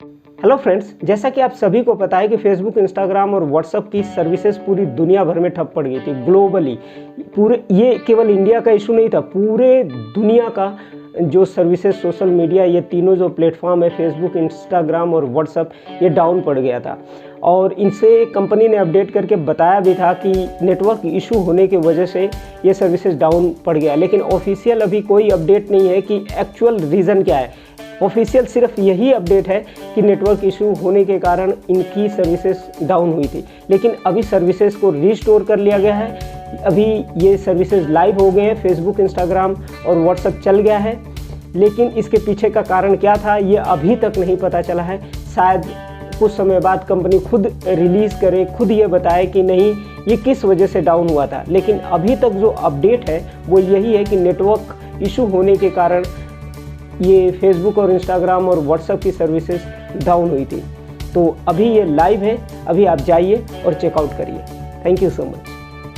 Hello friends, जैसा कि आप सभी को पता है कि फेसबुक, इंस्टाग्राम और व्हाट्सएप की सर्विसेज पूरी दुनिया भर में ठप पड़ गई थी ग्लोबली। पूरे ये केवल इंडिया का इशू नहीं था, पूरे दुनिया का जो सर्विसेज, सोशल मीडिया, ये तीनों जो प्लेटफॉर्म है फेसबुक, इंस्टाग्राम और व्हाट्सएप, ये डाउन पड़ गया था। और इनसे कंपनी ने अपडेट करके बताया भी था कि नेटवर्क इशू होने की वजह से ये सर्विसेज डाउन पड़ गया, लेकिन ऑफिशियल अभी कोई अपडेट नहीं है कि एक्चुअल रीज़न क्या है। ऑफिशियल सिर्फ यही अपडेट है कि नेटवर्क इशू होने के कारण इनकी सर्विसेज डाउन हुई थी, लेकिन अभी सर्विसेज को रीस्टोर कर लिया गया है। अभी ये सर्विसेज लाइव हो गए हैं, फेसबुक, इंस्टाग्राम और व्हाट्सएप चल गया है, लेकिन इसके पीछे का कारण क्या था ये अभी तक नहीं पता चला है। शायद कुछ समय बाद कंपनी खुद रिलीज़ करे, खुद ये बताए कि नहीं ये किस वजह से डाउन हुआ था, लेकिन अभी तक जो अपडेट है वो यही है कि नेटवर्क इशू होने के कारण ये फेसबुक और इंस्टाग्राम और व्हाट्सएप की सर्विसेज डाउन हुई थी। तो अभी ये लाइव है, अभी आप जाइए और चेकआउट करिए। Thank you so much.